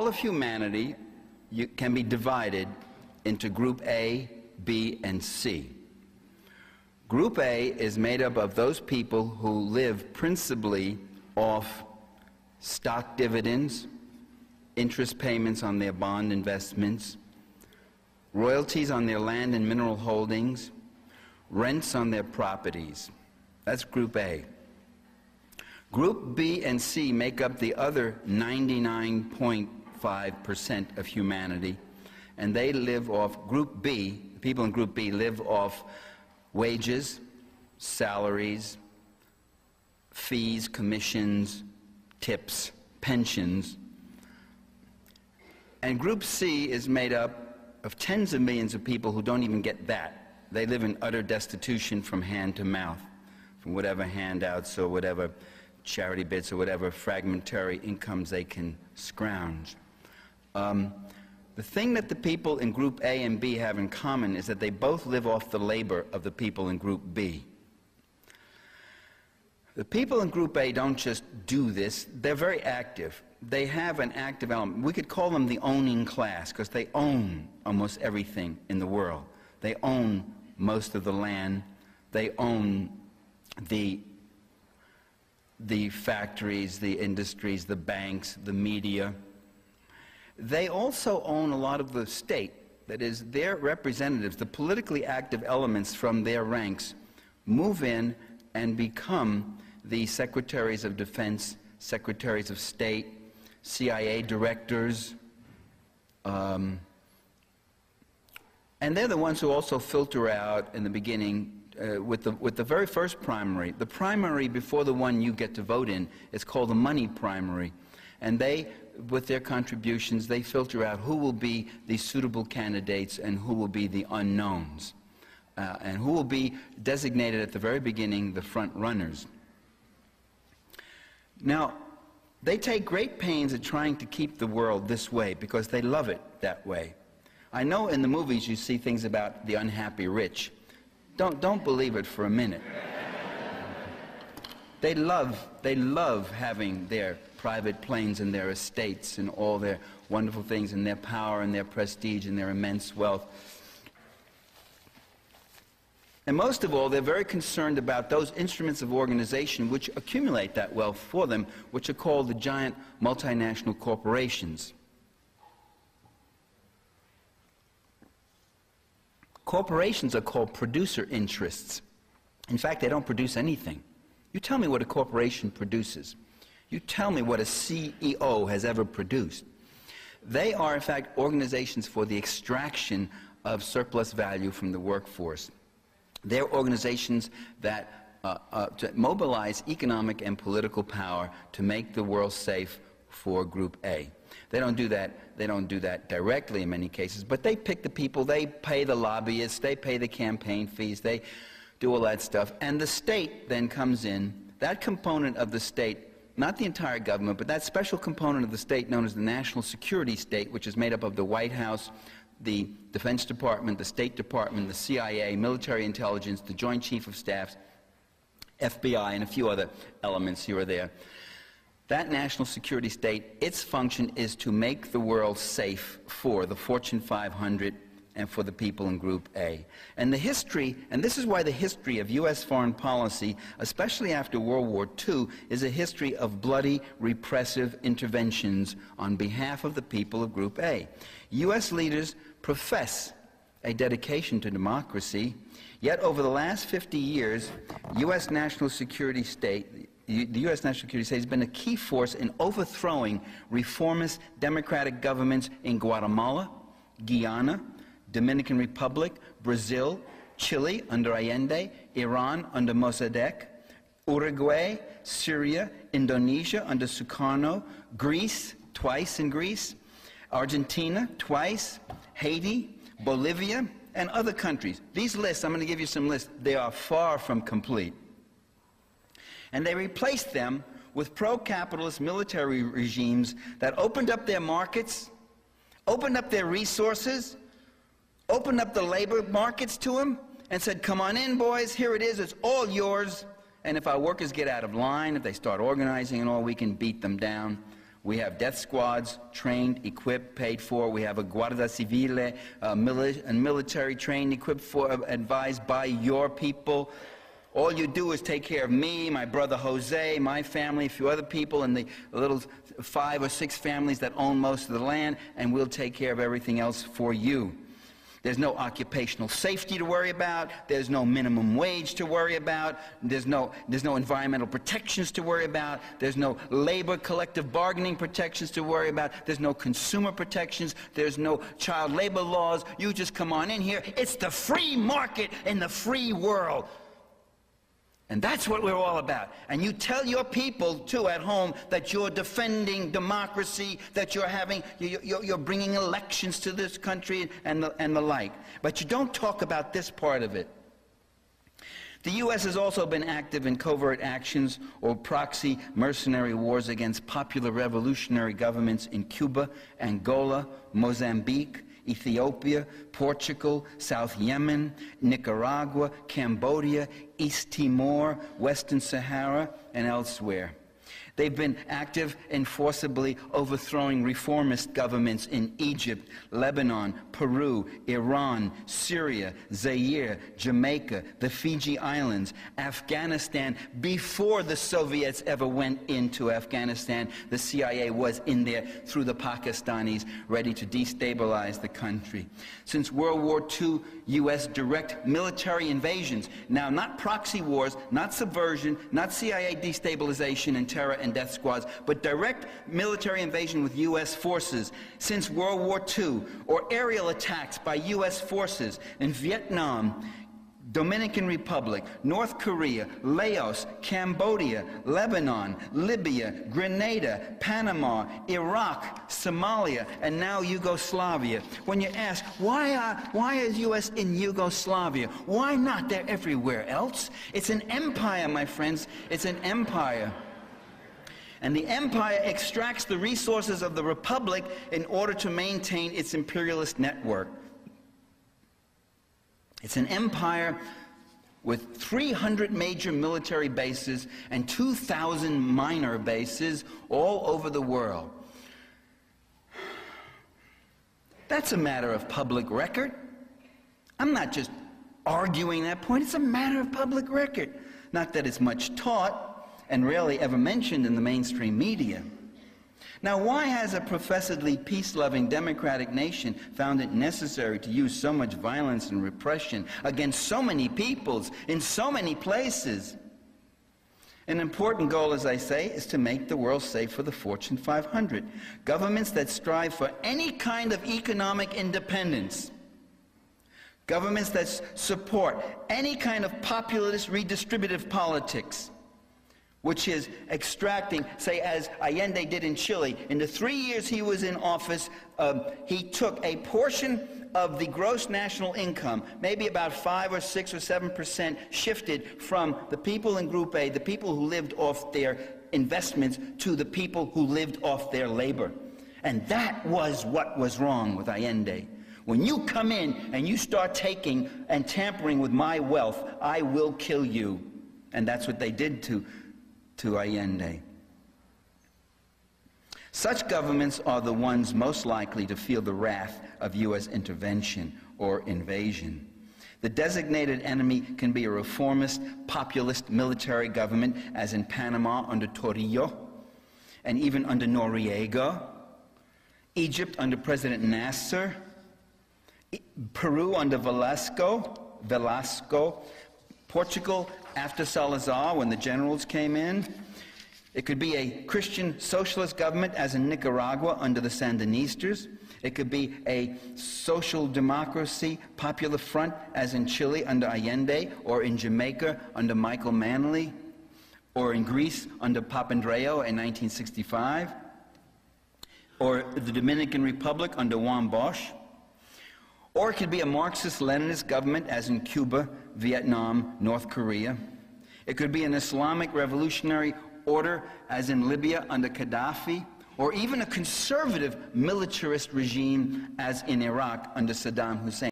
all of humanity can be divided into Group A, B, and C. Group A is made up of those people who live principally off stock dividends, interest payments on their bond investments, royalties on their land and mineral holdings, rents on their properties. That's Group A. Group B and C make up the other 99.5% of humanity, and they live off Group B. The people in Group B live off wages, salaries, fees, commissions, tips, pensions. And Group C is made up of tens of millions of people who don't even get that. They live in utter destitution from hand to mouth, from whatever handouts or whatever charity bits or whatever fragmentary incomes they can scrounge. The thing that the people in Group A and B have in common is that they both live off the labor of the people in Group B. The people in Group A don't just do this, they're very active. They have an active element. We could call them the owning class because they own almost everything in the world. They own most of the land. They own the factories, the industries, the banks, the media. They also own a lot of the state. That is, their representatives, the politically active elements from their ranks, move in and become the secretaries of defense, secretaries of state, CIA directors, and they're the ones who also filter out in the beginning with the very first primary. The primary before the one you get to vote in is called the money primary, and they, with their contributions, they filter out who will be the suitable candidates and who will be the unknowns, and who will be designated at the very beginning the front runners. Now, they take great pains at trying to keep the world this way because they love it that way. I know in the movies you see things about the unhappy rich. Don't believe it for a minute. They love having their private planes and their estates and all their wonderful things and their power and their prestige and their immense wealth. And most of all, they're very concerned about those instruments of organization which accumulate that wealth for them, which are called the giant multinational corporations. Corporations are called producer interests. In fact, they don't produce anything. You tell me what a corporation produces. You tell me what a CEO has ever produced. They are, in fact, organizations for the extraction of surplus value from the workforce. They're organizations that to mobilize economic and political power to make the world safe for Group A. They don't do that directly in many cases, but they pick the people, they pay the lobbyists, they pay the campaign fees, they do all that stuff, and the state then comes in. That component of the state, not the entire government, but that special component of the state known as the national security state, which is made up of the White House, the Defense Department, the State Department, the CIA, military intelligence, the Joint Chief of Staffs, FBI, and a few other elements here or there. That national security state, its function is to make the world safe for the Fortune 500 and for the people in Group A. And the history, and this is why the history of U.S. foreign policy, especially after World War II, is a history of bloody, repressive interventions on behalf of the people of Group A. U.S. leaders profess a dedication to democracy, yet over the last 50 years, the U.S. national security state has been a key force in overthrowing reformist democratic governments in Guatemala, Guyana, Dominican Republic, Brazil, Chile under Allende, Iran under Mossadegh, Uruguay, Syria, Indonesia under Sukarno, Greece, twice in Greece, Argentina, twice, Haiti, Bolivia, and other countries. These lists, I'm going to give you some lists, they are far from complete. And they replaced them with pro-capitalist military regimes that opened up their markets, opened up their resources, opened up the labor markets to them, and said, come on in, boys, here it is, it's all yours. And if our workers get out of line, if they start organizing and all, we can beat them down. We have death squads, trained, equipped, paid for. We have a Guardia Civile, a military trained, equipped for, advised by your people. All you do is take care of me, my brother Jose, my family, a few other people, and the little 5 or 6 families that own most of the land, and we'll take care of everything else for you. There's no occupational safety to worry about. There's no minimum wage to worry about. There's no environmental protections to worry about. There's no labor collective bargaining protections to worry about. There's no consumer protections. There's no child labor laws. You just come on in here. It's the free market in the free world. And that's what we're all about. And you tell your people, too, at home, that you're defending democracy, that you're bringing elections to this country and the like. But you don't talk about this part of it. The U.S. has also been active in covert actions or proxy mercenary wars against popular revolutionary governments in Cuba, Angola, Mozambique, Ethiopia, Portugal, South Yemen, Nicaragua, Cambodia, East Timor, Western Sahara, and elsewhere. They've been active in forcibly overthrowing reformist governments in Egypt, Lebanon, Peru, Iran, Syria, Zaire, Jamaica, the Fiji Islands, Afghanistan. Before the Soviets ever went into Afghanistan, the CIA was in there through the Pakistanis, ready to destabilize the country. Since World War II, U.S. direct military invasions, now not proxy wars, not subversion, not CIA destabilization and terror and death squads, but direct military invasion with U.S. forces since World War II, or aerial attacks by U.S. forces in Vietnam, Dominican Republic, North Korea, Laos, Cambodia, Lebanon, Libya, Grenada, Panama, Iraq, Somalia, and now Yugoslavia. When you ask, why is U.S. in Yugoslavia? Why not? They're everywhere else. It's an empire, my friends. It's an empire. And the empire extracts the resources of the republic in order to maintain its imperialist network. It's an empire with 300 major military bases and 2,000 minor bases all over the world. That's a matter of public record. I'm not just arguing that point. It's a matter of public record. Not that it's much taught and rarely ever mentioned in the mainstream media. Now, why has a professedly peace-loving democratic nation found it necessary to use so much violence and repression against so many peoples in so many places? An important goal, as I say, is to make the world safe for the Fortune 500. Governments that strive for any kind of economic independence, governments that support any kind of populist redistributive politics, which is extracting, say, as Allende did in Chile. In the 3 years he was in office, he took a portion of the gross national income, maybe about 5 or 6 or 7%, shifted from the people in Group A, the people who lived off their investments, to the people who lived off their labor. And that was what was wrong with Allende. When you come in and you start taking and tampering with my wealth, I will kill you. And that's what they did to Allende. Such governments are the ones most likely to feel the wrath of U.S. intervention or invasion. The designated enemy can be a reformist, populist military government, as in Panama under Torrijos, and even under Noriega, Egypt under President Nasser, Peru under Velasco, Portugal after Salazar, when the generals came in. It could be a Christian socialist government, as in Nicaragua under the Sandinistas. It could be a social democracy, popular front, as in Chile under Allende, or in Jamaica under Michael Manley, or in Greece under Papandreou in 1965, or the Dominican Republic under Juan Bosch. Or it could be a Marxist-Leninist government, as in Cuba, Vietnam, North Korea. It could be an Islamic revolutionary order, as in Libya under Gaddafi, or even a conservative militarist regime, as in Iraq under Saddam Hussein.